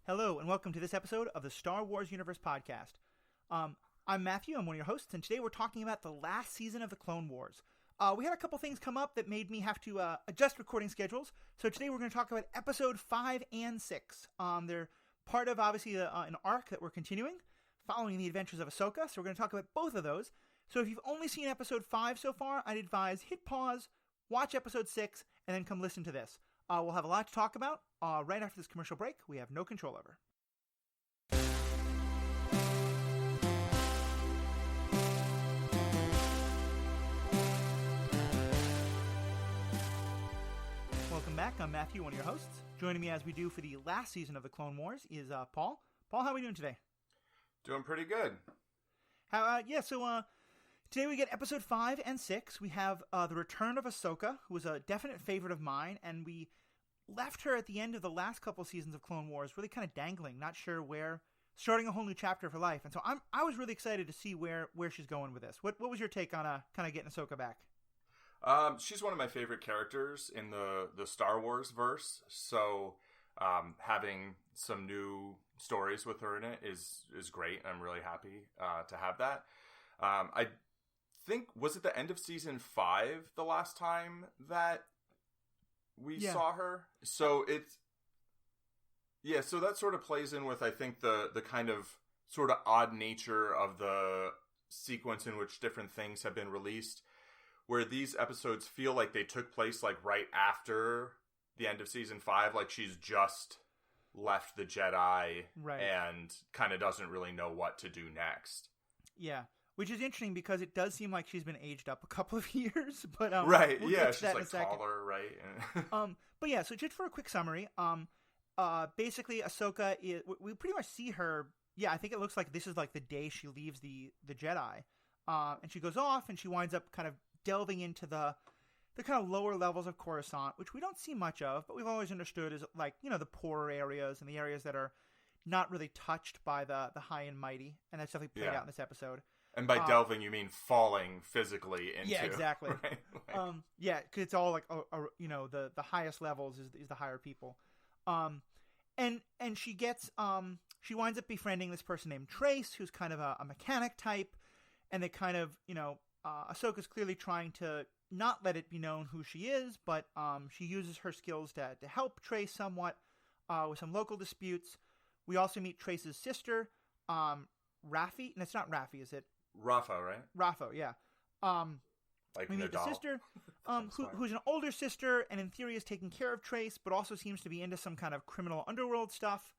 Hello, and welcome to this episode of the Star Wars Universe Podcast. I'm Matthew, I'm one of your hosts, and today we're talking about the last season of the Clone Wars. We had a couple things come up that made me have to adjust recording schedules, so today we're going to talk about episode 5 and 6. They're part of, obviously, an arc that we're continuing, following the adventures of Ahsoka, so we're going to talk about both of those. So if you've only seen episode 5 so far, I'd advise hit pause, watch episode 6, and then come listen to this. We'll have a lot to talk about right after this commercial break we have no control over. Welcome back. I'm Matthew, one of your hosts. Joining me as we do for the last season of the Clone Wars is Paul. Paul, how are we doing today? Doing pretty good. Today we get episode 5 and 6. We have the return of Ahsoka, who was a definite favorite of mine, and we left her at the end of the last couple seasons of Clone Wars really kind of dangling, not sure where, starting a whole new chapter of her life. And so I was really excited to see where she's going with this. What was your take on kind of getting Ahsoka back? She's one of my favorite characters in the Star Wars verse, so having some new stories with her in it is great. I'm really happy to have that. I think, was it the end of season 5 the last time that we saw her? So so that sort of plays in with, I think, the kind of sort of odd nature of the sequence in which different things have been released, where these episodes feel like they took place like right after the end of season 5, like she's just left the Jedi and kind of doesn't really know what to do next. Yeah. Which is interesting because it does seem like she's been aged up a couple of years, but right, we'll yeah, she's like taller, right? But yeah, so just for a quick summary, basically Ahsoka is, we pretty much see her. Yeah, I think it looks like this is like the day she leaves the Jedi, and she goes off and she winds up kind of delving into the kind of lower levels of Coruscant, which we don't see much of, but we've always understood as like, you know, the poorer areas and the areas that are not really touched by the high and mighty, and that's definitely played out in this episode. And by delving, you mean falling physically into... Yeah, exactly. Right? Because it's all like, the highest levels is the higher people. And she gets, she winds up befriending this person named Trace, who's kind of a mechanic type, and they kind of, Ahsoka's clearly trying to not let it be known who she is, but she uses her skills to help Trace somewhat with some local disputes. We also meet Trace's sister, Raffi, and it's not Raffi, is it? Rafa, right? Rafa, yeah. Like we meet the sister, who's an older sister, and in theory is taking care of Trace, but also seems to be into some kind of criminal underworld stuff,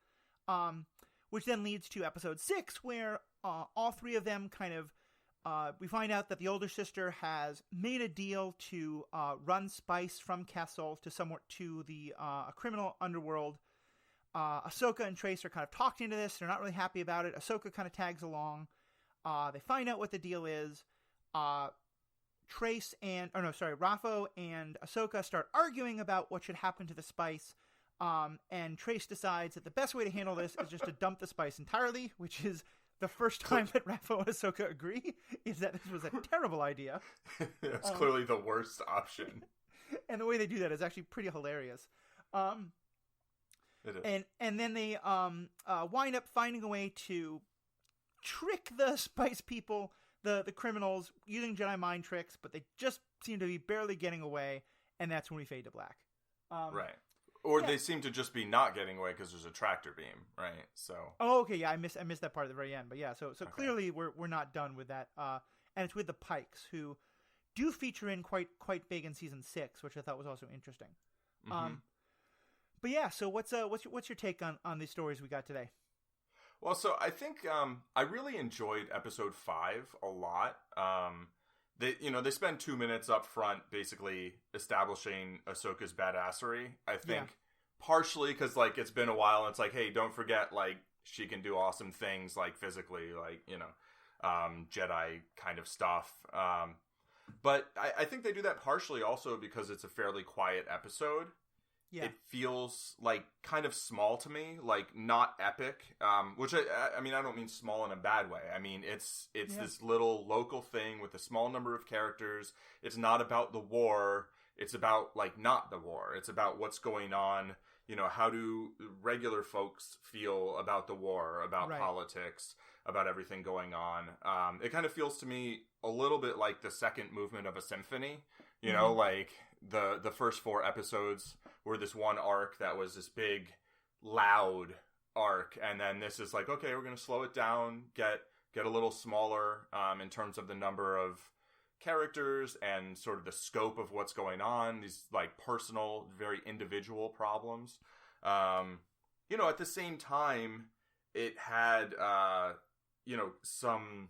which then leads to episode 6, where all three of them kind of, we find out that the older sister has made a deal to run spice from Kessel to the criminal underworld. Ahsoka and Trace are kind of talked into this. They're not really happy about it. Ahsoka kind of tags along. They find out what the deal is. Rafa and Ahsoka start arguing about what should happen to the spice. And Trace decides that the best way to handle this is just to dump the spice entirely, which is the first time that Rafa and Ahsoka agree, is that this was a terrible idea. It's clearly the worst option. And the way they do that is actually pretty hilarious. It is. And then they wind up finding a way to trick the spice people, the criminals, using Jedi mind tricks, but they just seem to be barely getting away, and that's when we fade to black. Right. Or they seem to just be not getting away because there's a tractor beam, right? So. Oh, okay, yeah, I missed that part at the very end, but yeah, so okay. Clearly we're not done with that, and it's with the Pikes, who do feature in quite big in season 6, which I thought was also interesting. Mm-hmm. But yeah, so what's your take on these stories we got today? Well, so I think I really enjoyed episode 5 a lot. They spend 2 minutes up front basically establishing Ahsoka's badassery. I think partially because like it's been a while and it's like, hey, don't forget like she can do awesome things like physically, like Jedi kind of stuff. But I think they do that partially also because it's a fairly quiet episode. Yeah. It feels like kind of small to me, like not epic, which I mean, I don't mean small in a bad way. I mean, it's this little local thing with a small number of characters. It's not about the war. It's about like not the war. It's about what's going on, how do regular folks feel about the war, about politics, about everything going on. It kind of feels to me a little bit like the second movement of a symphony, like the first 4 episodes were this one arc that was this big, loud arc. And then this is like, okay, we're going to slow it down, get a little smaller in terms of the number of characters and sort of the scope of what's going on, these like personal, very individual problems. At the same time, it had, some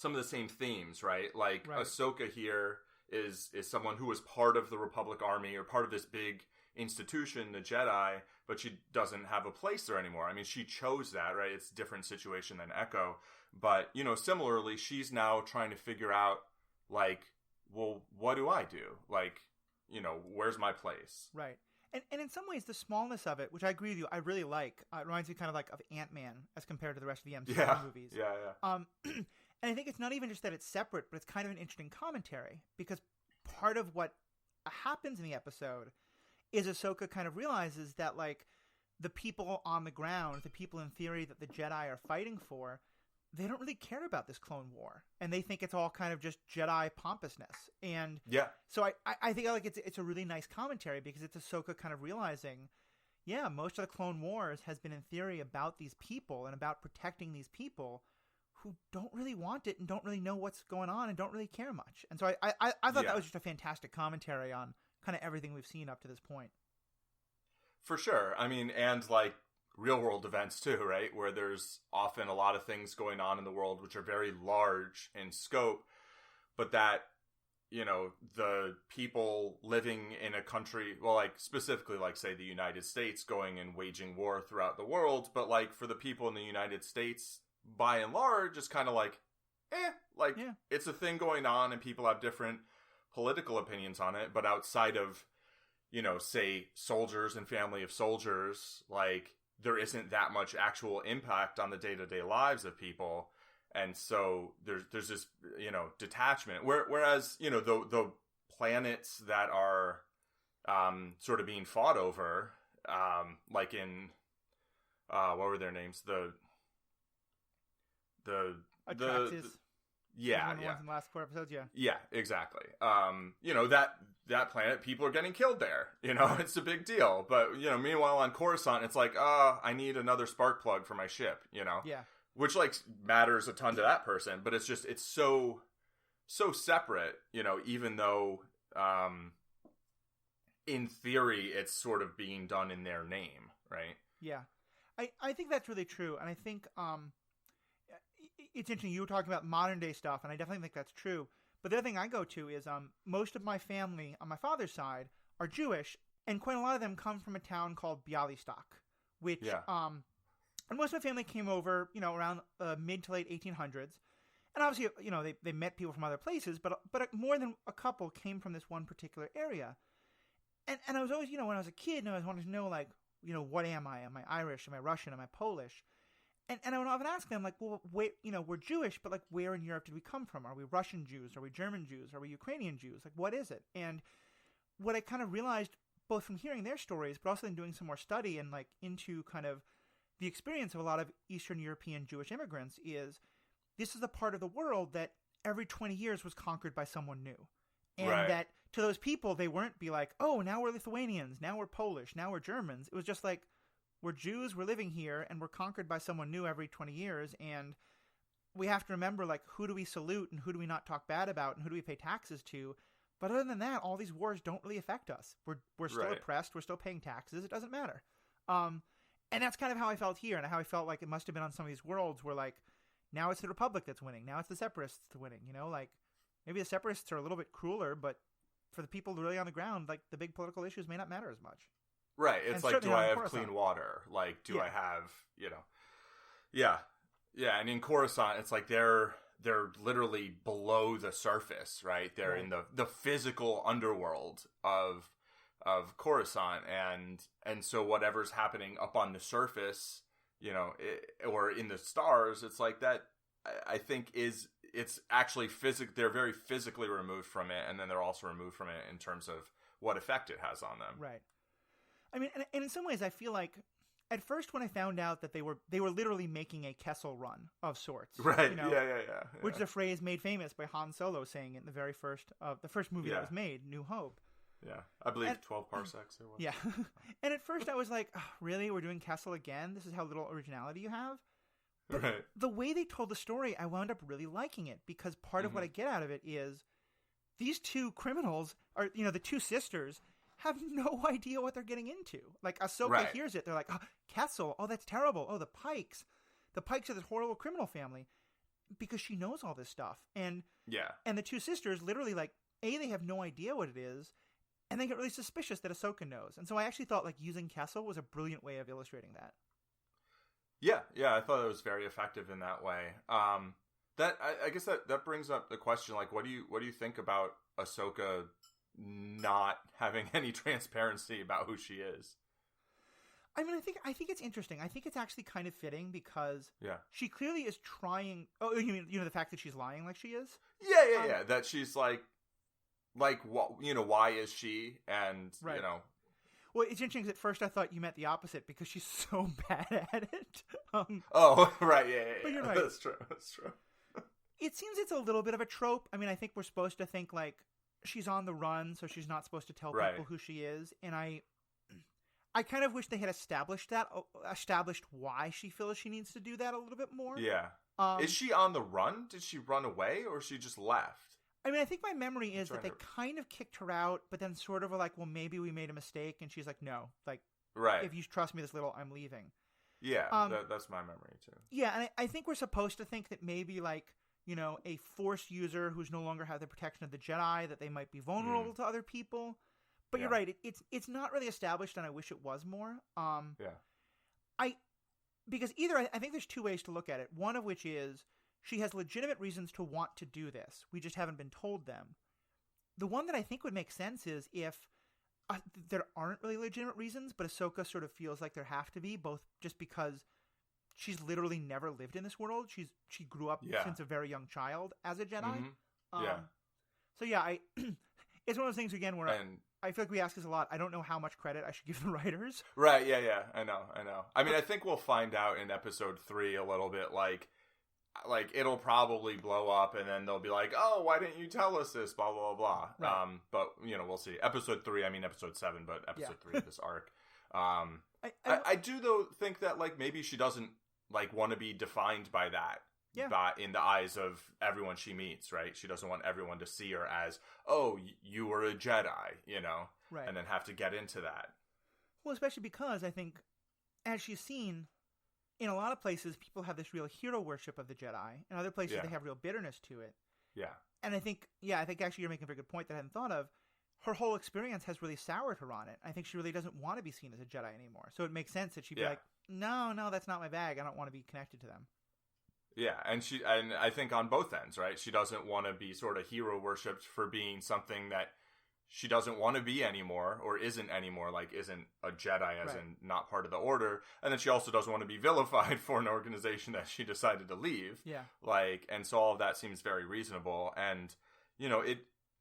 of the same themes, right? Like Ahsoka here is someone who was part of the Republic Army or part of this big institution, the Jedi, but she doesn't have a place there anymore. I mean, she chose that, right? It's a different situation than Echo. But, similarly, she's now trying to figure out, like, well, what do I do? Like, where's my place? Right. And in some ways, the smallness of it, which I agree with you, I really like. It reminds me kind of like of Ant-Man as compared to the rest of the MCU movies. Yeah. And I think it's not even just that it's separate, but it's kind of an interesting commentary, because part of what happens in the episode is Ahsoka kind of realizes that, like, the people on the ground, the people in theory that the Jedi are fighting for, they don't really care about this clone war, and they think it's all kind of just Jedi pompousness. And so I think like it's a really nice commentary, because it's Ahsoka kind of realizing, most of the Clone Wars has been in theory about these people and about protecting these people who don't really want it and don't really know what's going on and don't really care much. And so I thought that was just a fantastic commentary on kind of everything we've seen up to this point. For sure. I mean, and like real world events too, right? Where there's often a lot of things going on in the world which are very large in scope, but that, the people living in a country, well, like specifically like say the United States going and waging war throughout the world, but like for the people in the United States, by and large, it's kind of like, it's a thing going on and people have different political opinions on it, but outside of, say soldiers and family of soldiers, like there isn't that much actual impact on the day-to-day lives of people. And so there's this, detachment. Whereas, the planets that are sort of being fought over, like in, what were their names? The Atraxis. Yeah. One of the ones in the last 4 episodes, Yeah, exactly. That planet, people are getting killed there. It's a big deal. But, meanwhile on Coruscant, it's like, I need another spark plug for my ship, Yeah. Which, like, matters a ton to that person. But it's just, it's so separate, even though, in theory, it's sort of being done in their name, right? Yeah. I think that's really true. And I think, it's interesting. You were talking about modern day stuff, and I definitely think that's true. But the other thing I go to is most of my family on my father's side are Jewish, and quite a lot of them come from a town called Bialystok, which and most of my family came over, around mid to late 1800s. And obviously, they met people from other places, but more than a couple came from this one particular area. And I was always, when I was a kid, and I always wanted to know, like, what am I? Am I Irish? Am I Russian? Am I Polish? And I would often ask them, like, well, we're Jewish, but, like, where in Europe did we come from? Are we Russian Jews? Are we German Jews? Are we Ukrainian Jews? Like, what is it? And what I kind of realized, both from hearing their stories, but also in doing some more study and, like, into kind of the experience of a lot of Eastern European Jewish immigrants, is this is a part of the world that every 20 years was conquered by someone new. And that to those people, they weren't be like, oh, now we're Lithuanians, now we're Polish, now we're Germans. It was just like, we're Jews, we're living here, and we're conquered by someone new every 20 years, and we have to remember, like, who do we salute, and who do we not talk bad about, and who do we pay taxes to? But other than that, all these wars don't really affect us. We're still oppressed, we're still paying taxes, it doesn't matter. And that's kind of how I felt here, and how I felt like it must have been on some of these worlds where, like, now it's the Republic that's winning, now it's the Separatists that's winning, like, maybe the Separatists are a little bit crueler, but for the people really on the ground, like, the big political issues may not matter as much. Right. It's like, do I have clean water? Like, do I have, Yeah. Yeah. And in Coruscant, it's like they're literally below the surface, right? They're in the physical underworld of Coruscant. And so whatever's happening up on the surface, or in the stars, it's like that, I think it's actually they're very physically removed from it. And then they're also removed from it in terms of what effect it has on them. Right. I mean, and in some ways, I feel like at first when I found out that they were literally making a Kessel Run of sorts, Right? You know, Yeah. which is a phrase made famous by Han Solo saying in the very first the first movie that was made, New Hope. Yeah, I believe 12 parsecs it was. Yeah, and at first I was like, oh, really, we're doing Kessel again? This is how little originality you have. But right. The way they told the story, I wound up really liking it because part of what I get out of it is these two criminals are, you know, the two sisters have no idea what they're getting into. Like, Ahsoka hears it. They're like, oh, Kessel. Oh, that's terrible. Oh, the Pikes. The Pikes are this horrible criminal family. Because she knows all this stuff. And the two sisters literally, like, A, they have no idea what it is, and they get really suspicious that Ahsoka knows. And so I actually thought, like, using Kessel was a brilliant way of illustrating that. Yeah, I thought it was very effective in that way. That I guess that brings up the question, like, what do you think about Ahsoka not having any transparency about who she is? I mean, I think it's interesting. I think it's actually kind of fitting because she clearly is trying. Oh, you mean the fact that she's lying like she is? Yeah. That she's like what, you know, why is she? And you know. Well, it's interesting because at first I thought you meant the opposite because she's so bad at it. Oh, right, yeah. But you're right. That's true. It seems it's a little bit of a trope. I mean, I think we're supposed to think like she's on the run, so she's not supposed to tell people who she is. And I kind of wish they had established why she feels she needs to do that a little bit more. Yeah. Is she on the run? Did she run away, or she just left? I mean, I think my memory is that they kind of kicked her out, but then sort of were like, well, maybe we made a mistake. And she's like, no, like, if you trust me this little, I'm leaving. Yeah, that's my memory too. Yeah, and I think we're supposed to think that maybe, like, you know, a Force user who's no longer have the protection of the Jedi, that they might be vulnerable to other people. But you're right, it's not really established, and I wish it was more. Because either I think there's two ways to look at it. One of which is she has legitimate reasons to want to do this. We just haven't been told them. The one that I think would make sense is if there aren't really legitimate reasons, but Ahsoka sort of feels like there have to be, both just because she's literally never lived in this world. She grew up since a very young child as a Jedi. Mm-hmm. So it's one of those things again where I feel like we ask this a lot. I don't know how much credit I should give the writers. Right, yeah. I know. I mean, I think we'll find out in episode 3 a little bit, like it'll probably blow up and then they'll be like, oh, why didn't you tell us this, blah, blah, blah. Right. But, you know, we'll see. Episode 3, I mean episode 7, but episode 3 of this arc. I do, though, think that, like, maybe she doesn't, like, want to be defined by that. Yeah. In the eyes of everyone she meets, right? She doesn't want everyone to see her as, oh, you were a Jedi, you know? Right. And then have to get into that. Well, especially because I think, as she's seen, in a lot of places, people have this real hero worship of the Jedi. In other places, they have real bitterness to it. Yeah. And I think actually you're making a very good point that I hadn't thought of. Her whole experience has really soured her on it. I think she really doesn't want to be seen as a Jedi anymore. So it makes sense that she'd be like, no, that's not my bag. I don't want to be connected to them. Yeah, and I think on both ends, right? She doesn't want to be sort of hero worshipped for being something that she doesn't want to be anymore, or isn't anymore, like isn't a Jedi, as in not part of the Order. And then she also doesn't want to be vilified for an organization that she decided to leave. Yeah. Like, and so all of that seems very reasonable. And, you know,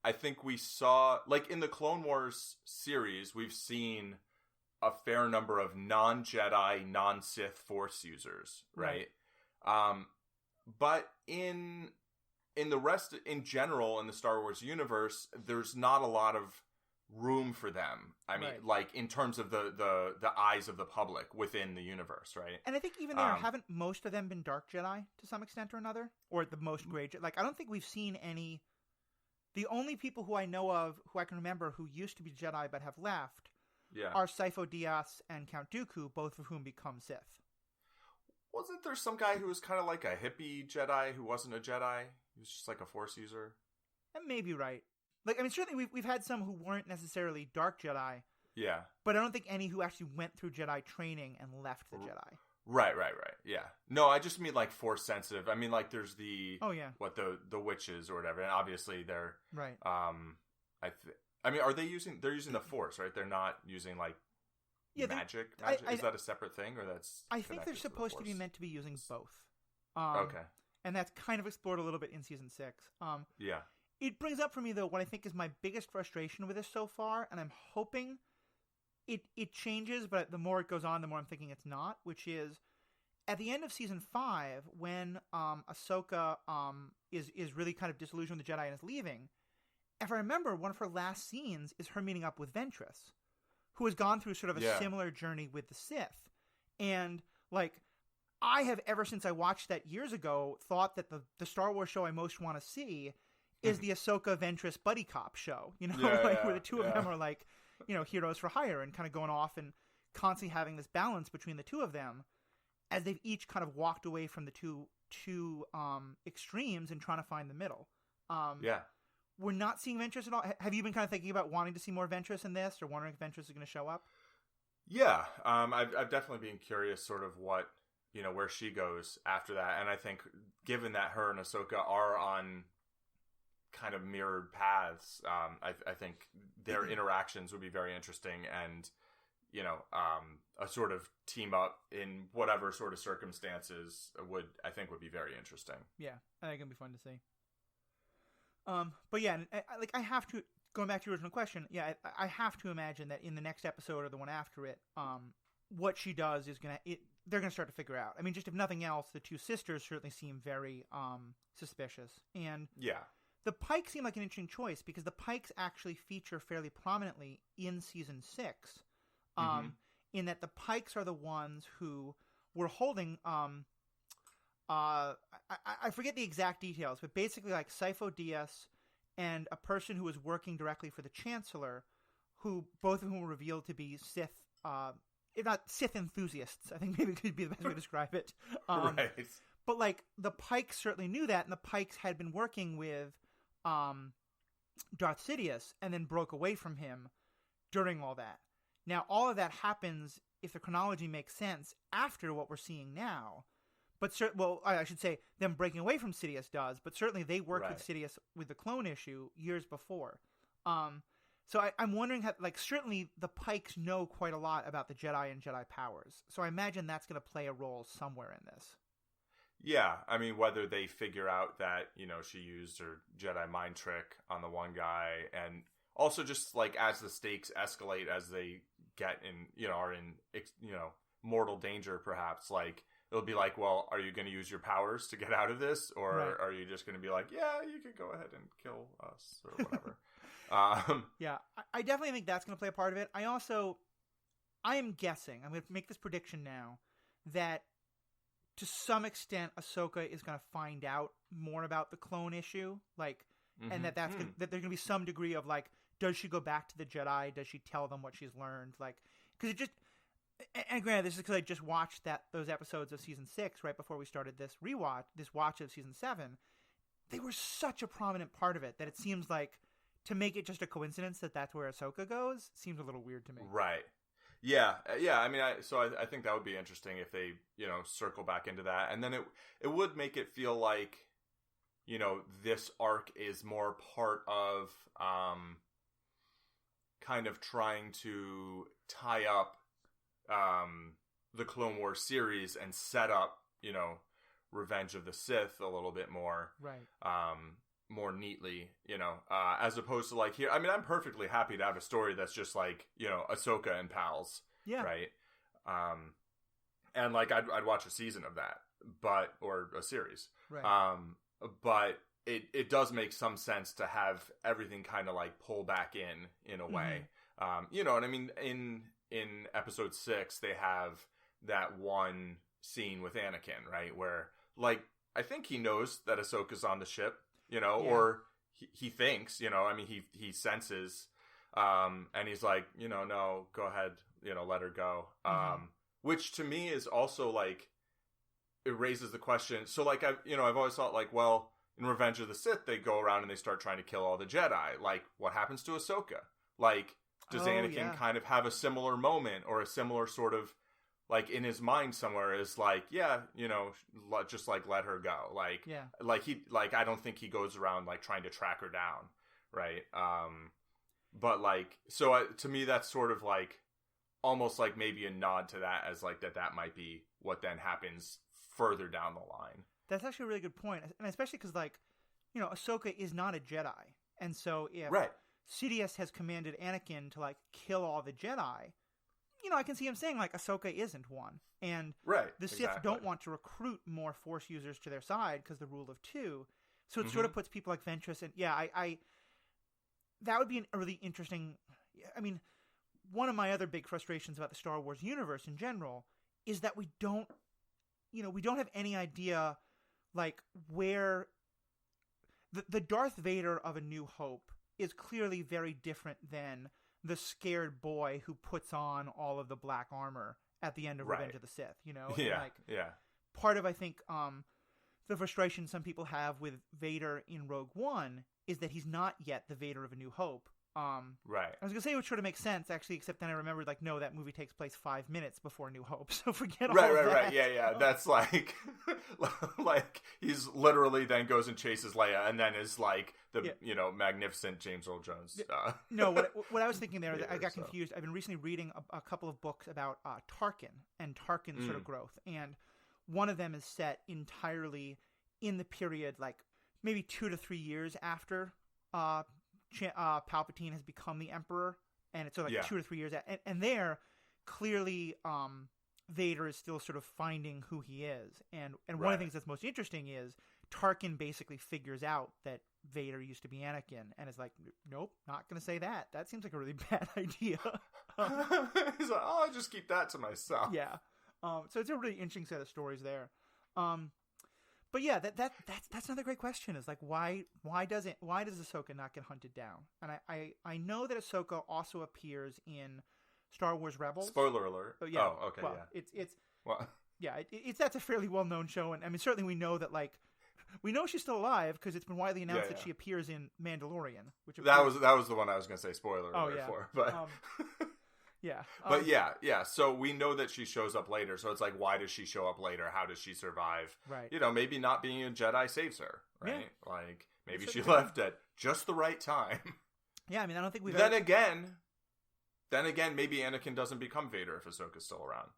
I think we saw, like in the Clone Wars series, we've seen a fair number of non-Jedi, non-Sith Force users, right? But in the rest, in general, in the Star Wars universe, there's not a lot of room for them. I mean, like in terms of the eyes of the public within the universe, right? And I think even there, haven't most of them been Dark Jedi to some extent or another, or the most Grey Jedi? Like, I don't think we've seen any. The only people who I know of, who I can remember, who used to be Jedi but have left, are Sifo Dyas and Count Dooku, both of whom become Sith. Wasn't there some guy who was kind of like a hippie Jedi who wasn't a Jedi? He was just like a Force user? That may be right. Like, I mean, certainly we've had some who weren't necessarily Dark Jedi. Yeah. But I don't think any who actually went through Jedi training and left the Jedi. Right. Yeah. No, I just mean like Force sensitive. I mean, like there's the the witches or whatever, and obviously they're right. I mean, they're using the Force, right? They're not using like magic. Is that a separate thing, or that's? I think they're supposed to be meant to be using both. Okay. And that's kind of explored a little bit in season 6. Yeah. It brings up for me though what I think is my biggest frustration with this so far, and I'm hoping it changes, but the more it goes on, the more I'm thinking it's not, which is at the end of season 5, when Ahsoka is really kind of disillusioned with the Jedi and is leaving. If I remember, one of her last scenes is her meeting up with Ventress, who has gone through sort of a similar journey with the Sith. And, like, I have, ever since I watched that years ago, thought that the Star Wars show I most want to see is the Ahsoka Ventress buddy cop show, you know, where the two of them are, like, you know, heroes for hire and kind of going off and constantly having this balance between the two of them as they've each kind of walked away from the two extremes and trying to find the middle. We're not seeing Ventress at all. Have you been kind of thinking about wanting to see more Ventress in this, or wondering if Ventress is going to show up? Yeah, I've definitely been curious, sort of what, you know, where she goes after that. And I think, given that her and Ahsoka are on kind of mirrored paths, I think their interactions would be very interesting, and, you know, a sort of team up in whatever sort of circumstances would be very interesting. Yeah, I think it'd be fun to see. But yeah, I have to, going back to your original question, yeah, I have to imagine that in the next episode or the one after it, what she does is they're gonna start to figure out. I mean, just if nothing else, the two sisters certainly seem very suspicious, and the Pikes seem like an interesting choice, because the Pikes actually feature fairly prominently in season 6, in that the Pikes are the ones who were holding I forget the exact details, but basically, like, Sifo Dyas and a person who was working directly for the Chancellor, who both of whom were revealed to be Sith, if not Sith enthusiasts, I think maybe could be the best way to describe it. Right. But, like, the Pikes certainly knew that, and the Pikes had been working with Darth Sidious and then broke away from him during all that. Now, all of that happens, if the chronology makes sense, after what we're seeing now. But I should say them breaking away from Sidious does, but certainly they worked with Sidious with the clone issue years before. So I'm wondering how, like, certainly the Pikes know quite a lot about the Jedi and Jedi powers. So I imagine that's going to play a role somewhere in this. Yeah, I mean, whether they figure out that, you know, she used her Jedi mind trick on the one guy, and also just, like, as the stakes escalate, as they get in, you know, are in, you know, mortal danger, perhaps, like, it'll be like, well, are you going to use your powers to get out of this? Or are you just going to be like, yeah, you can go ahead and kill us or whatever? Yeah, I definitely think that's going to play a part of it. I am guessing, I'm going to make this prediction now, that to some extent Ahsoka is going to find out more about the clone issue. Like, and that there's going to be some degree of, like, does she go back to the Jedi? Does she tell them what she's learned? Like, because it just... And granted, this is because I just watched those episodes of season 6 right before we started this watch of season 7. They were such a prominent part of it that it seems like, to make it just a coincidence that that's where Ahsoka goes seems a little weird to me. Right. Yeah. I mean, I think that would be interesting if they, you know, circle back into that, and then it would make it feel like, you know, this arc is more part of kind of trying to tie up the Clone Wars series and set up, you know, Revenge of the Sith a little bit more, more neatly, you know, as opposed to, like, here. I mean, I'm perfectly happy to have a story that's just like, you know, Ahsoka and pals, right? And, like, I'd watch a season of that, or a series, but it does make some sense to have everything kind of, like, pull back in a way, you know. And I mean, in episode 6, they have that one scene with Anakin, right? Where, like, I think he knows that Ahsoka's on the ship, you know, or he thinks, you know, I mean, he senses, and he's like, you know, no, go ahead, you know, let her go. Which to me is also, like, it raises the question. So, like, I've always thought, like, well, in Revenge of the Sith, they go around and they start trying to kill all the Jedi. Like, what happens to Ahsoka? Like, does Anakin kind of have a similar moment, or a similar sort of, like, in his mind somewhere is like, yeah, you know, just, like, let her go. Like, like, I don't think he goes around, like, trying to track her down. Right. But, like, so to me, that's sort of, like, almost like maybe a nod to that, as, like, that might be what then happens further down the line. That's actually a really good point. And especially because, like, you know, Ahsoka is not a Jedi. And so if Sidious has commanded Anakin to, like, kill all the Jedi, I can see him saying, like, Ahsoka isn't one. And right, the Sith exactly. don't want to recruit more Force users to their side because the rule of 2. So it sort of puts people like Ventress and, I that would be a really interesting... I mean, one of my other big frustrations about the Star Wars universe in general is that we don't have any idea, like, where... The Darth Vader of A New Hope is clearly very different than the scared boy who puts on all of the black armor at the end of Revenge of the Sith, Yeah, And part of, I think, the frustration some people have with Vader in Rogue One is that he's not yet the Vader of A New Hope. Right. I was gonna say it would sort of make sense, actually, except then I remembered, like, no, that movie takes place 5 minutes before New Hope, so forget all right, of that. Right, yeah. That's like, like, he's literally then goes and chases Leia, and then is like the, magnificent James Earl Jones. No, what I was thinking there, I got confused. I've been recently reading a couple of books about Tarkin and Tarkin's sort of growth, and one of them is set entirely in the period, like, maybe 2 to 3 years after Palpatine has become the Emperor, and it's sort of like 2 or 3 years, and there clearly Vader is still sort of finding who he is, and one of the things that's most interesting is Tarkin basically figures out that Vader used to be Anakin, and is like, nope, not gonna say that. That seems like a really bad idea. He's like, oh, I'll just keep that to myself. Yeah. So it's a really interesting set of stories there. But yeah, that's another great question. Is like, why does Ahsoka not get hunted down? And I know that Ahsoka also appears in Star Wars Rebels. Spoiler alert. Yeah. Oh, okay. Well, yeah. It's well. Yeah. That's a fairly well known show, and I mean certainly we know that, like, we know she's still alive because it's been widely announced that she appears in Mandalorian. That was the one I was going to say spoiler alert for, but. Yeah. But yeah. So we know that she shows up later. So it's like, why does she show up later? How does she survive? Right. Maybe not being a Jedi saves her, right? Yeah. Like, maybe she left at just the right time. Yeah, I mean, I don't think we've Then again, maybe Anakin doesn't become Vader if Ahsoka's still around,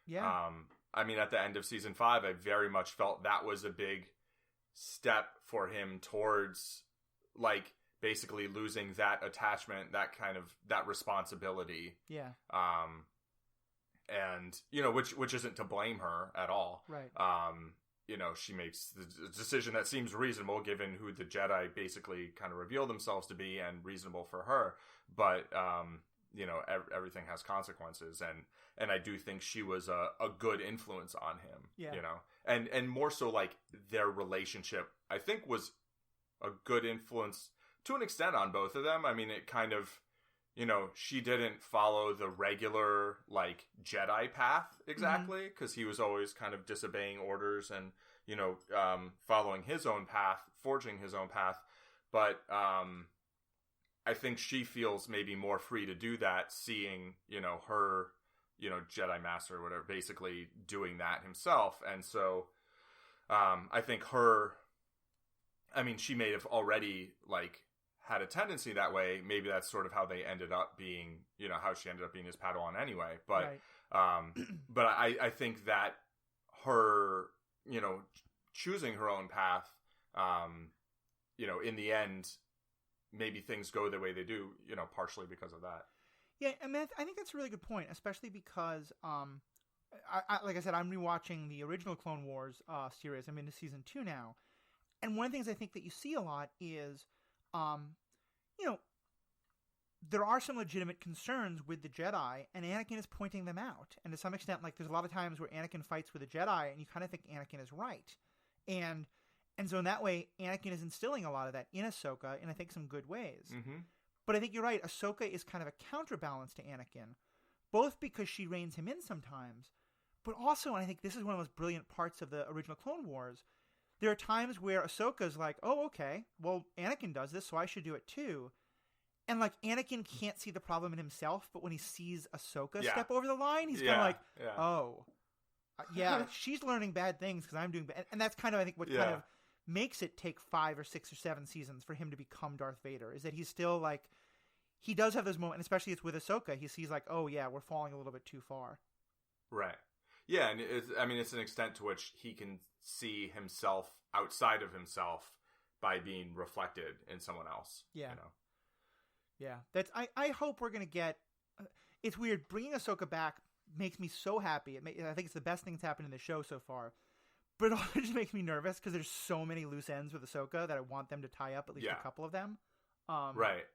Yeah. I mean, at the end of season 5, I very much felt that was a big step for him towards, like, basically losing that attachment, that responsibility. Yeah. And, which isn't to blame her at all. Right. She makes the decision that seems reasonable given who the Jedi basically kind of reveal themselves to be, and reasonable for her. But, everything has consequences. And I do think she was a good influence on him, and more so, like, their relationship, I think, was a good influence to an extent on both of them. I mean, it kind of, she didn't follow the regular, like, Jedi path exactly, because he was always kind of disobeying orders and, following his own path, forging his own path. But I think she feels maybe more free to do that, seeing, her, Jedi Master or whatever, basically doing that himself. And so I think she may have already, like, had a tendency that way. Maybe that's sort of how they ended up being, how she ended up being his Padawan anyway. But, but I think that her, choosing her own path, in the end, maybe things go the way they do, partially because of that. Yeah, I mean, I think that's a really good point, especially because, like I said, I'm rewatching the original Clone Wars series. I'm into season 2 now. And one of the things I think that you see a lot is, there are some legitimate concerns with the Jedi, and Anakin is pointing them out. And to some extent, like, there's a lot of times where Anakin fights with a Jedi, and you kind of think Anakin is right. And so in that way, Anakin is instilling a lot of that in Ahsoka, in I think some good ways. Mm-hmm. But I think you're right. Ahsoka is kind of a counterbalance to Anakin, both because she reins him in sometimes, but also, and I think this is one of the most brilliant parts of the original Clone Wars, there are times where Ahsoka's like, oh, okay, well, Anakin does this, so I should do it too. And, like, Anakin can't see the problem in himself, but when he sees Ahsoka step over the line, he's kind of like, oh, yeah, she's learning bad things because I'm doing bad. And that's kind of, I think, what kind of makes it take 5 or 6 or 7 seasons for him to become Darth Vader, is that he's still, like, he does have those moments, and especially it's with Ahsoka, he sees, like, oh, yeah, we're falling a little bit too far. Right. Yeah, and it's an extent to which he can see himself outside of himself by being reflected in someone else. Yeah. Yeah. I hope we're going to get... it's weird. Bringing Ahsoka back makes me so happy. I think it's the best thing that's happened in the show so far. But it also just makes me nervous because there's so many loose ends with Ahsoka that I want them to tie up at least a couple of them. Right.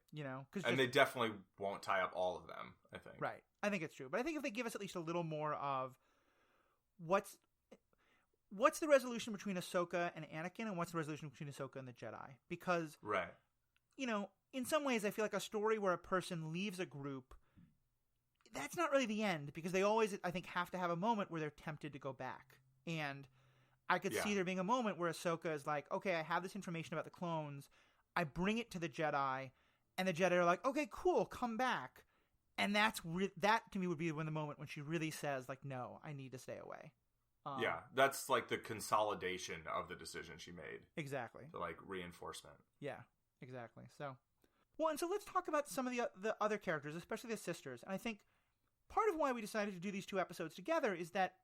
And they definitely won't tie up all of them, I think. Right. I think it's true. But I think if they give us at least a little more of what's the resolution between Ahsoka and Anakin, and what's the resolution between Ahsoka and the Jedi? Because, right. In some ways I feel like a story where a person leaves a group, that's not really the end, because they always, I think, have to have a moment where they're tempted to go back. And I could see there being a moment where Ahsoka is like, okay, I have this information about the clones, I bring it to the Jedi, and the Jedi are like, okay, cool, come back. And that to me would be when the moment when she really says, like, no, I need to stay away. That's like the consolidation of the decision she made. Exactly. The like reinforcement. Yeah, exactly. So let's talk about some of the other characters, especially the sisters. And I think part of why we decided to do these 2 episodes together is that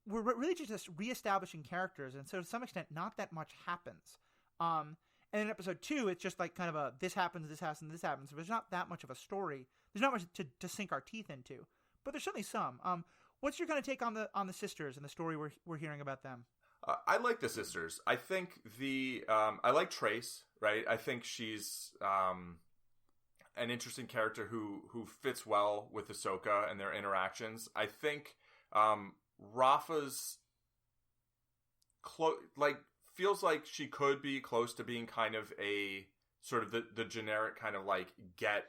we're really just reestablishing characters, and so to some extent, not that much happens. And in episode 2, it's just like kind of this happens, this happens, this happens. So there's not that much of a story. There's not much to sink our teeth into, but there's certainly some. What's your kind of take on the sisters and the story we're hearing about them? I like the sisters. I think I like Trace, right? I think she's an interesting character who fits well with Ahsoka and their interactions. I think Rafa's feels like she could be close to being kind of a sort of the generic kind of like get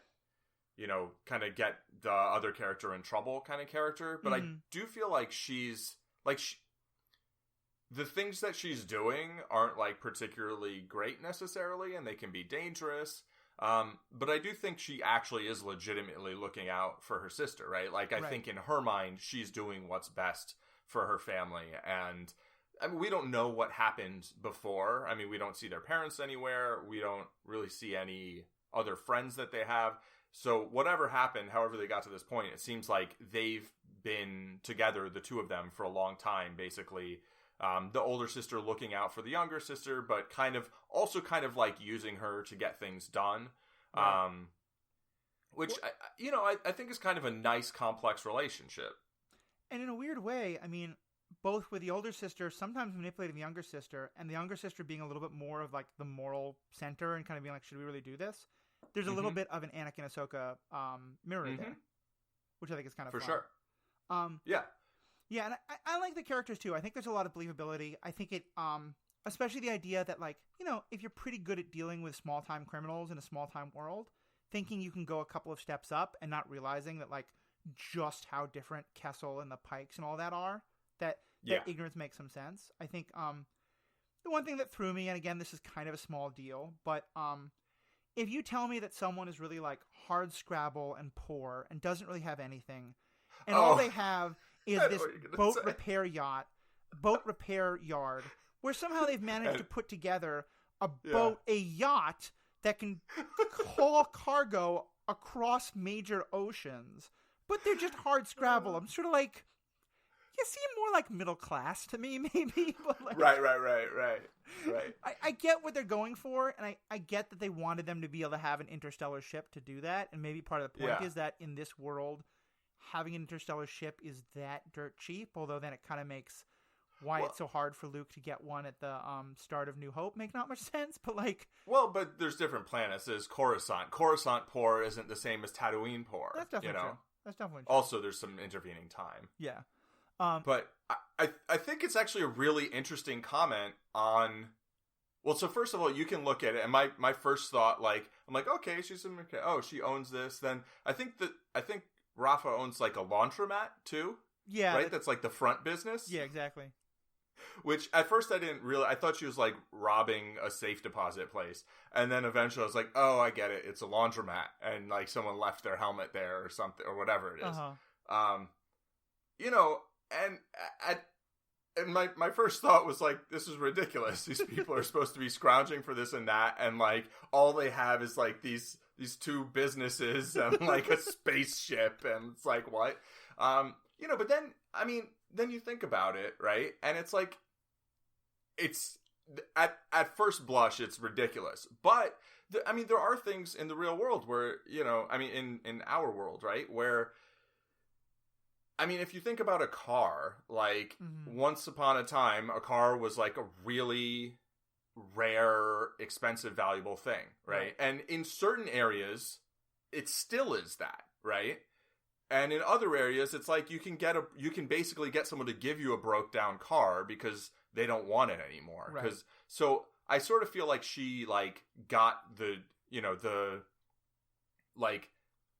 the other character in trouble kind of character. But I do feel like she's like the things that she's doing aren't like particularly great necessarily, and they can be dangerous. But I do think she actually is legitimately looking out for her sister, right? Like, I think in her mind, she's doing what's best for her family. And I mean, we don't know what happened before. I mean, we don't see their parents anywhere. We don't really see any other friends that they have. So whatever happened, however they got to this point, it seems like they've been together, the 2 of them, for a long time, basically. The older sister looking out for the younger sister, but kind of like using her to get things done. Right. Which, I think is kind of a nice, complex relationship. And in a weird way, I mean, both with the older sister sometimes manipulating the younger sister, and the younger sister being a little bit more of like the moral center and kind of being like, should we really do this? There's a little bit of an Anakin Ahsoka mirror there, which I think is kind of for fun. Sure. Yeah, and I like the characters too. I think there's a lot of believability. I think it, especially the idea that, like, if you're pretty good at dealing with small-time criminals in a small-time world, thinking you can go a couple of steps up and not realizing that, like, just how different Kessel and the Pikes and all that are, that ignorance makes some sense. I think the one thing that threw me, and again, this is kind of a small deal, but if you tell me that someone is really, like, hard scrabble and poor and doesn't really have anything, and all they have is this boat repair yard, where somehow they've managed to put together a yacht that can haul cargo across major oceans, but they're just hard scrabble. I'm sort of like, you seem more like middle class to me, maybe. But like, right. I get what they're going for, and I get that they wanted them to be able to have an interstellar ship to do that, and maybe part of the point is that in this world, having an interstellar ship is that dirt cheap, although then it kind of makes why it's so hard for Luke to get one at the start of New Hope make not much sense, but like... Well, but there's different planets. There's Coruscant. Coruscant poor isn't the same as Tatooine poor. That's definitely true. That's definitely true. Also, there's some intervening time. Yeah. But I think it's actually a really interesting comment on... Well, so first of all, you can look at it, and my first thought, like, I'm like, okay, she owns this. Then I think Rafa owns like a laundromat too. Yeah. Right? That's like the front business. Yeah, exactly. Which at first I didn't realize. I thought she was like robbing a safe deposit place. And then eventually I was like, oh, I get it. It's a laundromat. And like someone left their helmet there or something or whatever it is. And my first thought was like, this is ridiculous. These people are supposed to be scrounging for this and that. And like all they have is like these 2 businesses and like a spaceship, and it's like, what? But then you think about it, right? And it's like, it's at first blush, it's ridiculous, but I mean, there are things in the real world where, you know, I mean, in our world, right, where, I mean, if you think about a car, like, once upon a time, a car was, like, a really rare, expensive, valuable thing, right? And in certain areas, it still is that, right? And in other areas, it's like you can basically get someone to give you a broke down car because they don't want it anymore. Right. So I sort of feel like she, like, got the, you know, the, like,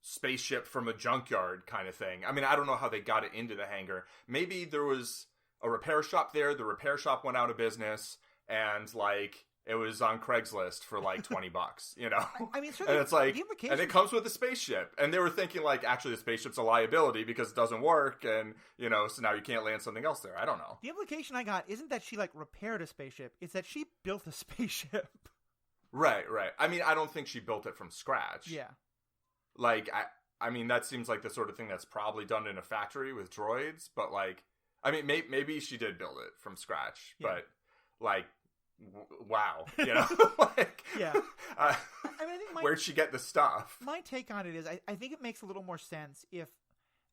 spaceship from a junkyard kind of thing. I mean, I don't know how they got it into the hangar. Maybe there was a repair shop there. The repair shop went out of business, and, like, it was on Craigslist for like $20, you know? I mean, and it's like, and it comes with a spaceship. And they were thinking, like, actually the spaceship's a liability because it doesn't work. And, you know, so now you can't land something else there. I don't know. The implication I got isn't that she, like, repaired a spaceship. It's that she built a spaceship. Right. I mean, I don't think she built it from scratch. Yeah. Like, I mean, that seems like the sort of thing that's probably done in a factory with droids. But, like, I mean, maybe she did build it from scratch. Yeah. But, like, wow, you know, like, yeah. I mean, I think where'd she get the stuff? My take on it is, I think it makes a little more sense if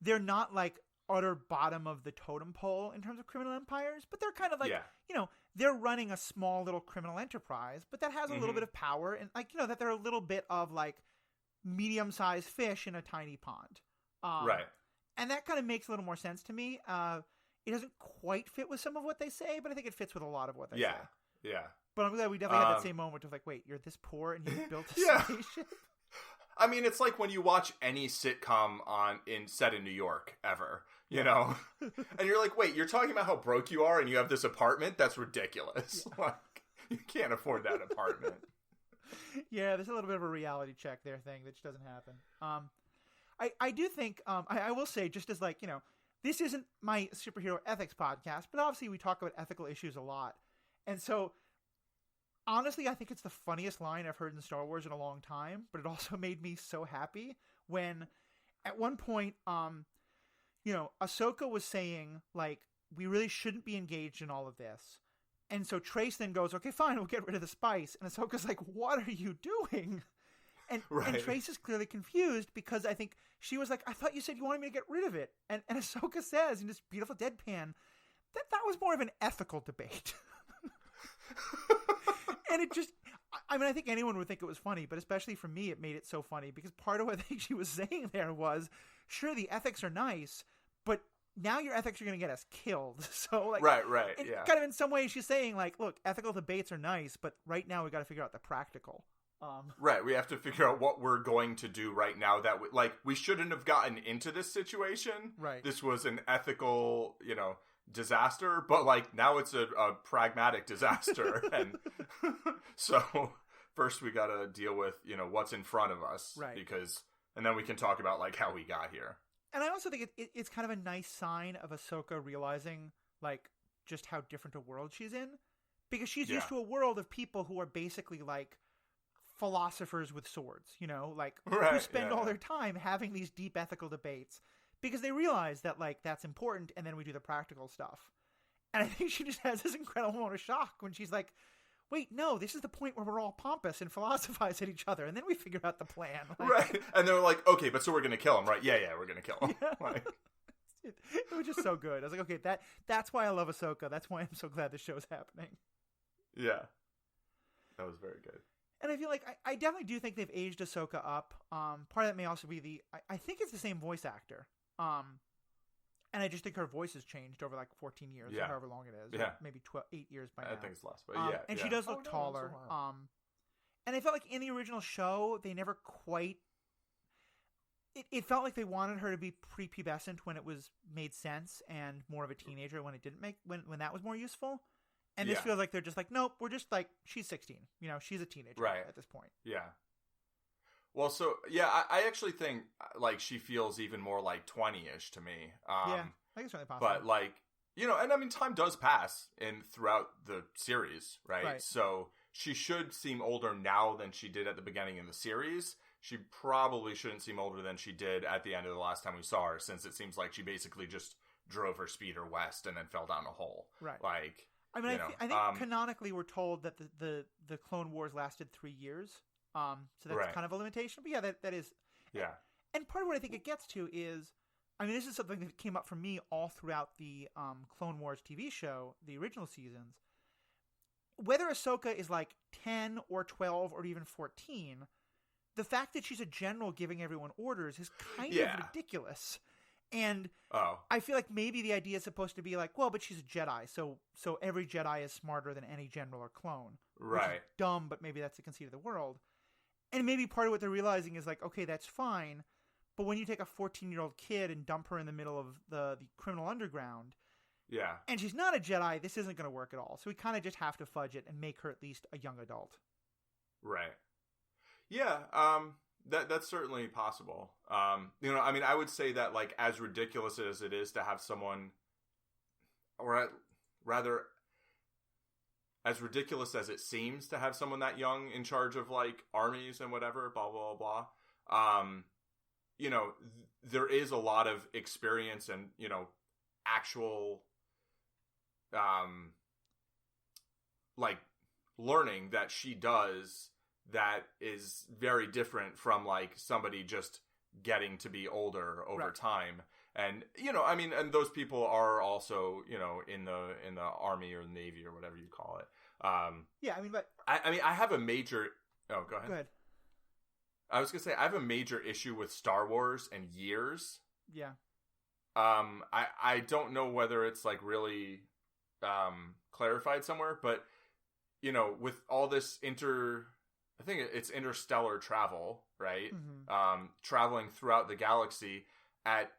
they're not, like, utter bottom of the totem pole in terms of criminal empires, but they're kind of like, you know, they're running a small little criminal enterprise, but that has a little bit of power, and, like, you know, that they're a little bit of, like, medium-sized fish in a tiny pond. Right. And that kind of makes a little more sense to me. It doesn't quite fit with some of what they say, but I think it fits with a lot of what they say. Yeah. But I'm glad we definitely had that same moment of, like, wait, you're this poor and you built a spaceship? I mean, it's like when you watch any sitcom set in New York ever, you know? And you're like, wait, you're talking about how broke you are and you have this apartment? That's ridiculous. Yeah. Like, you can't afford that apartment. Yeah, there's a little bit of a reality check there thing that just doesn't happen. I do think, I will say, just as, like, you know, this isn't my superhero ethics podcast, but obviously we talk about ethical issues a lot. And so, honestly, I think it's the funniest line I've heard in Star Wars in a long time, but it also made me so happy when, at one point, you know, Ahsoka was saying, like, we really shouldn't be engaged in all of this. And so Trace then goes, okay, fine, we'll get rid of the spice. And Ahsoka's like, what are you doing? And Trace is clearly confused because I think she was like, I thought you said you wanted me to get rid of it. And Ahsoka says in this beautiful deadpan that was more of an ethical debate. And it just, I mean, I think anyone would think it was funny, but especially for me, it made it so funny because part of what I think she was saying there was, sure, the ethics are nice, but now your ethics are going to get us killed. So, like, right. Yeah. Kind of in some ways she's saying, like, look, ethical debates are nice, but right now we got to figure out the practical. Right. We have to figure out what we're going to do right now that we shouldn't have gotten into this situation. Right. This was an ethical, you know, disaster, but, like, now it's a pragmatic disaster. And so first we got to deal with, you know, what's in front of us. Right. And then we can talk about, like, how we got here. And I also think it's kind of a nice sign of Ahsoka realizing, like, just how different a world she's in. Because she's used to a world of people who are basically, like, philosophers with swords, you know? Like, who spend all their time having these deep ethical debates. Because they realize that, like, that's important, and then we do the practical stuff. And I think she just has this incredible moment of shock when she's like, wait, no, this is the point where we're all pompous and philosophize at each other, and then we figure out the plan. Like, right. And they're like, okay, but so we're going to kill him, right? Yeah, we're going to kill him. Yeah. Like... it was just so good. I was like, okay, that's why I love Ahsoka. That's why I'm so glad this show's happening. Yeah. That was very good. And I feel like I definitely do think they've aged Ahsoka up. Part of that may also be I think it's the same voice actor. And I just think her voice has changed over like 14 years or however long it is. Yeah. Maybe 8 years by now. I think it's less, but And she does look taller. And I felt like in the original show, they never quite... It felt like they wanted her to be prepubescent when it was made sense and more of a teenager when it didn't make... When that was more useful. And this feels like they're just like, nope, we're just like, she's 16. You know, she's a teenager at this point. Yeah. Well, so, I actually think, like, she feels even more like 20-ish to me. I think it's really possible. But, like, you know, and I mean, time does pass throughout the series, right? So she should seem older now than she did at the beginning of the series. She probably shouldn't seem older than she did at the end of the last time we saw her, since it seems like she basically just drove her speeder west and then fell down a hole. Right. Like, I mean, I think canonically we're told that the Clone Wars lasted 3 years. So that's Right. kind of a limitation. But yeah, that is. Yeah. And part of what I think it gets to is, I mean, this is something that came up for me all throughout the Clone Wars TV show, the original seasons. Whether Ahsoka is like 10 or 12 or even 14, the fact that she's a general giving everyone orders is kind of ridiculous. And I feel like maybe the idea is supposed to be like, well, but she's a Jedi, so every Jedi is smarter than any general or clone. Right. Which is dumb, but maybe that's the conceit of the world. And maybe part of what they're realizing is like, okay, that's fine, but when you take a 14-year-old kid and dump her in the middle of the criminal underground, and she's not a Jedi, this isn't going to work at all. So we kind of just have to fudge it and make her at least a young adult. Right. Yeah, that's certainly possible. You know, I mean, I would say that, like, as ridiculous as it is to have someone, or rather, as ridiculous as it seems to have someone that young in charge of, like, armies and whatever, blah, blah, blah, you know, there is a lot of experience and, you know, actual, like, learning that she does that is very different from, like, somebody just getting to be older over time. And, you know, I mean, and those people are also, you know, in the army or the Navy or whatever you call it. Yeah, I mean, but I mean, I have a major. Oh, go ahead. Go ahead. I was gonna say I have a major issue with Star Wars and years. Yeah. I don't know whether it's like really clarified somewhere, but you know, with all this I think it's interstellar travel, right? Mm-hmm. Traveling throughout the galaxy at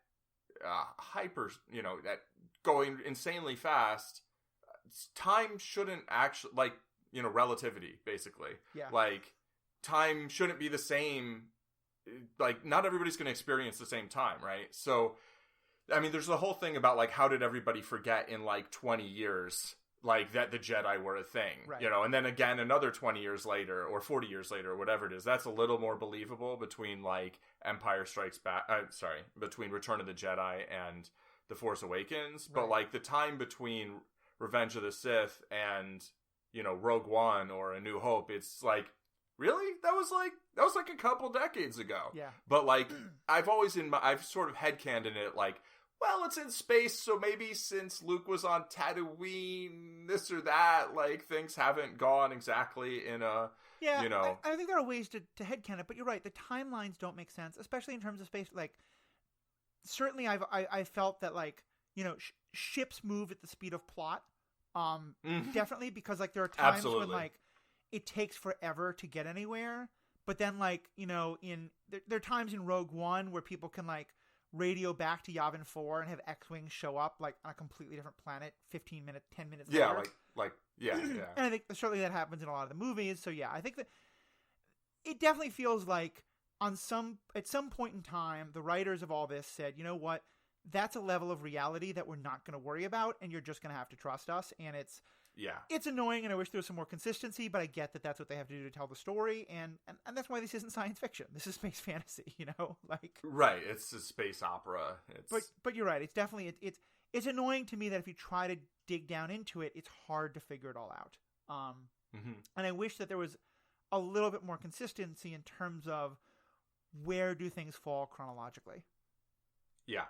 you know, at going insanely fast. Time shouldn't actually, like, you know, relativity, basically. Yeah. Like, time shouldn't be the same. Like, not everybody's going to experience the same time, right? So, I mean, there's the whole thing about, like, how did everybody forget in, like, 20 years, like, that the Jedi were a thing, right. You know? And then again, another 20 years later, or 40 years later, or whatever it is, that's a little more believable between, like, Empire Strikes Back, between Return of the Jedi and The Force Awakens. Right. But, like, the time between Revenge of the Sith and, you know, Rogue One or A New Hope, it's like, really? That was like a couple decades ago. Yeah. But, like, I've sort of headcanoned it, like, well, it's in space, so maybe since Luke was on Tatooine, this or that, like, things haven't gone exactly in a, you know. I think there are ways to headcanon it, but you're right, the timelines don't make sense, especially in terms of space. Like, certainly I felt that, like, you know, ships move at the speed of plot. Definitely, because, like, there are times when, like, it takes forever to get anywhere, but then, like, you know, there are times in Rogue One where people can, like, radio back to Yavin 4 and have X-Wings show up, like, on a completely different planet 10 minutes later. Yeah, And I think certainly that happens in a lot of the movies, so yeah, I think that it definitely feels like at some point in time, the writers of all this said, you know what, that's a level of reality that we're not going to worry about, and you're just going to have to trust us. And it's annoying, and I wish there was some more consistency, but I get that that's what they have to do to tell the story, and that's why this isn't science fiction. This is space fantasy, you know, like, right. It's a space opera. But you're right. It's definitely it's annoying to me that if you try to dig down into it, it's hard to figure it all out. And I wish that there was a little bit more consistency in terms of where do things fall chronologically. Yeah,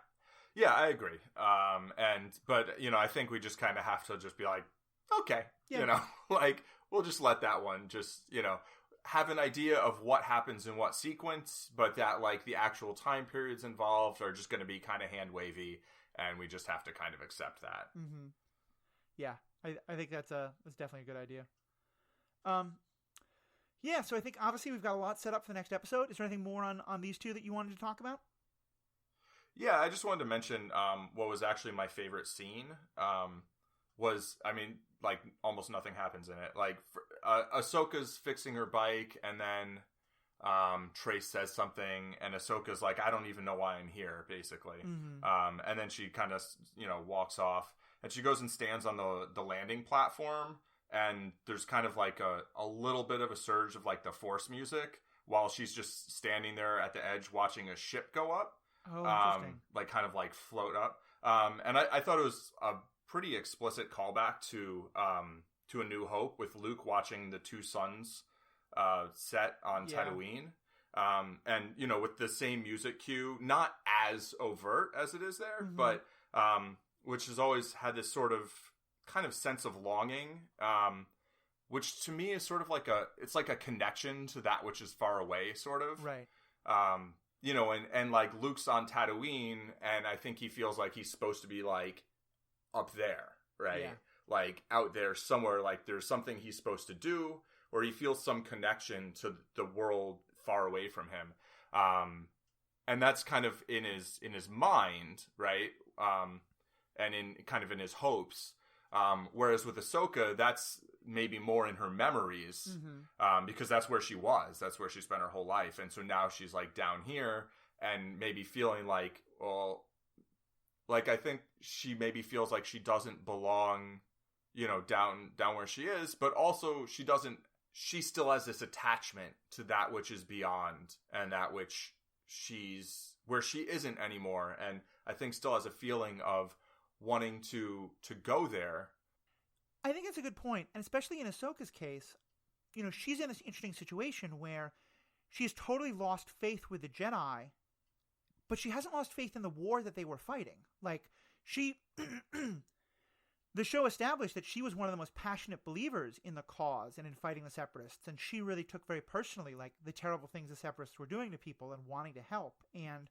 I agree. But, you know, I think we just kind of have to just be like, okay, you know, like, we'll just let that one just, you know, have an idea of what happens in what sequence, but that, like, the actual time periods involved are just going to be kind of hand-wavy, and we just have to kind of accept that. Mm-hmm. Yeah, I think that's definitely a good idea. Yeah, so I think, obviously, we've got a lot set up for the next episode. Is there anything more on these two that you wanted to talk about? Yeah, I just wanted to mention what was actually my favorite scene was, I mean, like, almost nothing happens in it. Like, Ahsoka's fixing her bike, and then Trace says something, and Ahsoka's like, I don't even know why I'm here, basically. Mm-hmm. And then she kind of, you know, walks off, and she goes and stands on the landing platform, and there's kind of like a little bit of a surge of, like, the Force music, while she's just standing there at the edge watching a ship go up. Oh, interesting. Like, kind of, like, float up. And I thought it was a pretty explicit callback to A New Hope, with Luke watching the two suns set on Tatooine. And, you know, with the same music cue, not as overt as it is there, but which has always had this sort of kind of sense of longing, which to me is sort of like it's like a connection to that which is far away, sort of. Right. You know, and like Luke's on Tatooine, and I think he feels like he's supposed to be like up there, right? Yeah. Like out there somewhere, like there's something he's supposed to do, or he feels some connection to the world far away from him. And that's kind of in his mind, right? And in his hopes. Whereas with Ahsoka, that's maybe more in her memories, because that's where she was. That's where she spent her whole life. And so now she's like down here and maybe feeling like, well, like I think she maybe feels like she doesn't belong, you know, down where she is, but also she still has this attachment to that which is beyond and that which where she isn't anymore. And I think still has a feeling of wanting to go there. I think it's a good point, and especially in Ahsoka's case, you know, she's in this interesting situation where she's totally lost faith with the Jedi, but she hasn't lost faith in the war that they were fighting. Like, the show established that she was one of the most passionate believers in the cause and in fighting the Separatists, and she really took very personally, like, the terrible things the Separatists were doing to people and wanting to help. And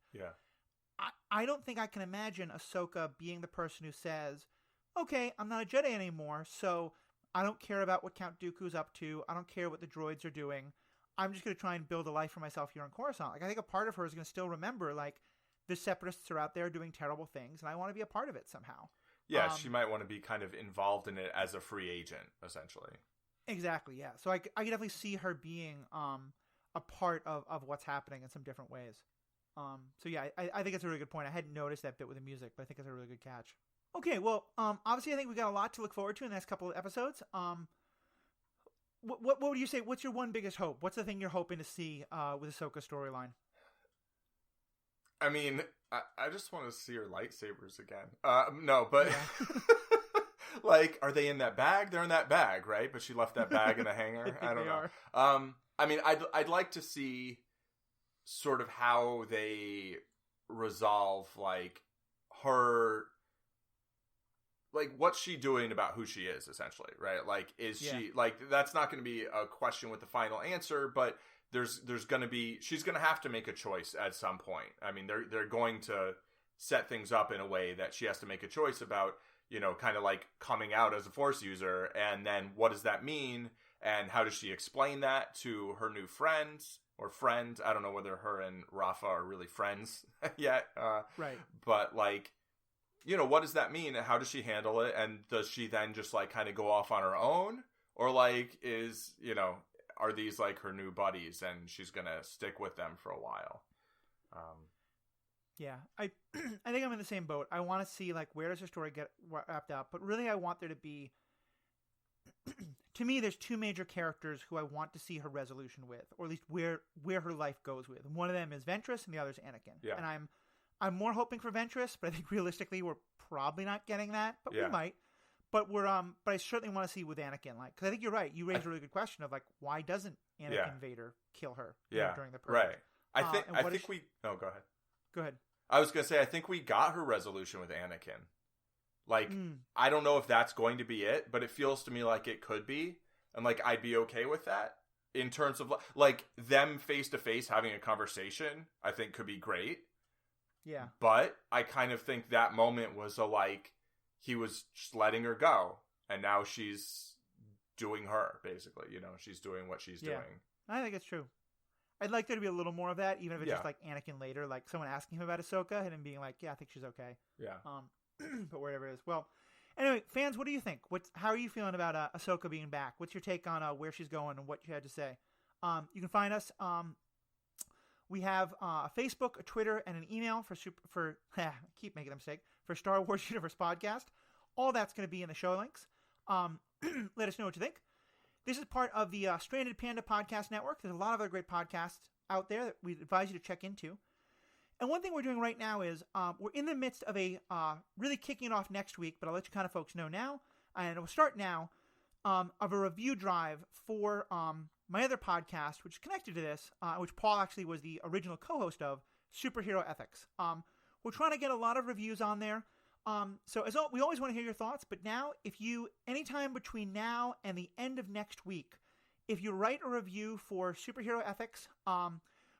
I don't think I can imagine Ahsoka being the person who says, okay, I'm not a Jedi anymore, so I don't care about what Count Dooku's up to. I don't care what the droids are doing. I'm just going to try and build a life for myself here on Coruscant. Like, I think a part of her is going to still remember, like, the Separatists are out there doing terrible things, and I want to be a part of it somehow. Yeah, she might want to be kind of involved in it as a free agent, essentially. Exactly, yeah. So I can definitely see her being a part of what's happening in some different ways. So yeah, I think it's a really good point. I hadn't noticed that bit with the music, but I think it's a really good catch. Okay, well, obviously I think we got a lot to look forward to in the next couple of episodes. What would you say? What's your one biggest hope? What's the thing you're hoping to see with Ahsoka's storyline? I mean, I just want to see her lightsabers again. No, but like, are they in that bag? They're in that bag, right? But she left that bag in a hangar. I don't know. I mean, I'd like to see sort of how they resolve, like, her, like, what's she doing about who she is, essentially, right? Like, is she, like, that's not going to be a question with the final answer, but there's going to be, she's going to have to make a choice at some point. I mean, they're going to set things up in a way that she has to make a choice about, you know, kind of like coming out as a Force user, and then what does that mean, and how does she explain that to her new friends or friend? I don't know whether her and Rafa are really friends yet. Right. But, like, you know, what does that mean? How does she handle it? And does she then just, like, kind of go off on her own? Or, like, are these, like, her new buddies and she's going to stick with them for a while? Yeah, I think I'm in the same boat. I want to see, like, where does her story get wrapped up? But really I want there to be, to me, there's two major characters who I want to see her resolution with, or at least where her life goes with. And one of them is Ventress and the other is Anakin. Yeah. And I'm more hoping for Ventress, but I think realistically we're probably not getting that, but we might. But but I certainly want to see with Anakin, like, because I think you're right. You raised a really good question of, like, why doesn't Anakin Vader kill her during the purge? Right. I think oh, go ahead. Go ahead. I was going to say, I think we got her resolution with Anakin. Like, I don't know if that's going to be it, but it feels to me like it could be. And, like, I'd be okay with that. In terms of, like, them face-to-face having a conversation, I think could be great. Yeah. But I kind of think that moment was like, he was just letting her go. And now she's doing her, basically. You know, she's doing what she's doing. I think it's true. I'd like there to be a little more of that, even if it's just, like, Anakin later, like, someone asking him about Ahsoka and him being like, yeah, I think she's okay. Yeah. But wherever it is. Well, anyway, fans, what do you think? How are you feeling about Ahsoka being back? What's your take on where she's going and what you had to say? You can find us. We have a Facebook, a Twitter, and an email for I keep making a mistake, for Star Wars Universe Podcast. All that's going to be in the show links. Let us know what you think. This is part of the Stranded Panda Podcast Network. There's a lot of other great podcasts out there that we advise you to check into. And one thing we're doing right now is we're in the midst of really kicking it off next week, but I'll let you kind of folks know now, and we'll start now, of a review drive for my other podcast, which is connected to this, which Paul actually was the original co-host of, Superhero Ethics. We're trying to get a lot of reviews on there. So we always want to hear your thoughts, but now, anytime between now and the end of next week, if you write a review for Superhero Ethics,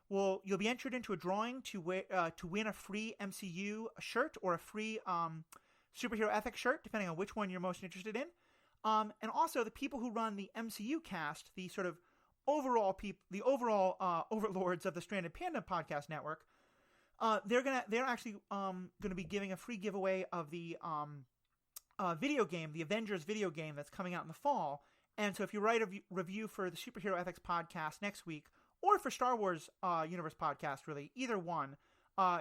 you'll be entered into a drawing to win a free MCU shirt or a free Superhero Ethics shirt, depending on which one you're most interested in. And also, the people who run the MCU cast, the sort of overall overlords of the Stranded Panda podcast network, they're actually gonna be giving a free giveaway of the video game, the Avengers video game that's coming out in the fall. And so if you write a review for the Superhero Ethics podcast next week, or for Star Wars Universe podcast, really, either one,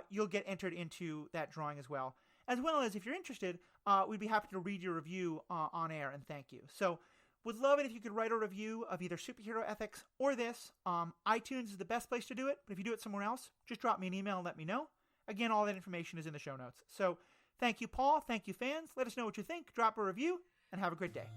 you'll get entered into that drawing as well. As well as, if you're interested, we'd be happy to read your review on air, and thank you. So would love it if you could write a review of either Superhero Ethics or this. iTunes is the best place to do it, but if you do it somewhere else, just drop me an email and let me know. Again, all that information is in the show notes. So thank you, Paul. Thank you, fans. Let us know what you think. Drop a review, and have a great day.